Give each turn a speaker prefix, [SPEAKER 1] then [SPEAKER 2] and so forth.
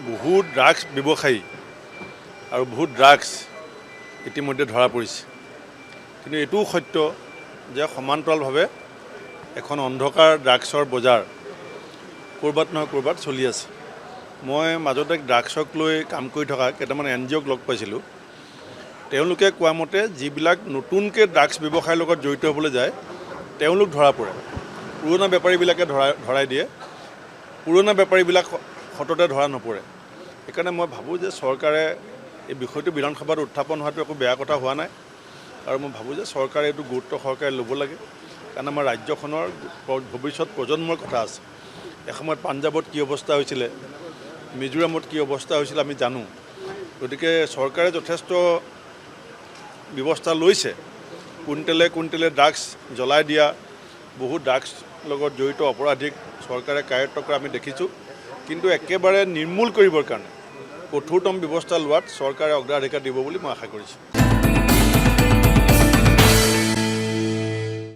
[SPEAKER 1] বহুত ড্ৰাগছ ব্যৱসায়ী আৰু বহুত ড্ৰাগছ ইতিমধ্যে ধৰা পৰিছে। কিন্তু এইটোও সত্য যে সমান্তৰালভাৱে এখন অন্ধকাৰ ড্ৰাগছৰ বজাৰ ক'ৰবাত নহয় ক'ৰবাত চলি আছে। মই মাজতে ড্ৰাগছক লৈ কাম কৰি থকা কেইটামান NGOক লগ পাইছিলোঁ। তেওঁলোকে কোৱা মতে যিবিলাক নতুনকৈ ড্ৰাগছ ব্যৱসায়ৰ লগত জড়িত হ'বলৈ যায় তেওঁলোক ধৰা পৰে, পুৰণা বেপাৰীবিলাকে ধৰাই দিয়ে, পুৰণা বেপাৰীবিলাক সততে ধৰা নপৰে। সেইকাৰণে মই ভাবোঁ যে চৰকাৰে এই বিষয়টো বিধানসভাত উত্থাপন হোৱাটো একো বেয়া কথা হোৱা নাই আৰু মই ভাবোঁ যে চৰকাৰে এইটো গুৰুত্ব সহকাৰে ল'ব লাগে, কাৰণ আমাৰ ৰাজ্যখনৰ ভৱিষ্যত প্ৰজন্মৰ কথা আছে। এসময়ত পাঞ্জাৱত কি অৱস্থা হৈছিলে, মিজোৰামত কি অৱস্থা হৈছিলে আমি জানো। গতিকে চৰকাৰে যথেষ্ট ব্যৱস্থা লৈছে। কুইণ্টেলে ড্ৰাগছ জ্বলাই দিয়া, বহুত ড্ৰাগছ লগত জড়িত অপৰাধীক চৰকাৰে কায়ত্ব কৰা আমি দেখিছোঁ। কিন্তু একেবাৰে নিৰ্মূল কৰিবৰ কাৰণে কঠোৰতম ব্যৱস্থা লোৱাত চৰকাৰে অগ্ৰাধিকাৰ দিব বুলি মই আশা কৰিছোঁ।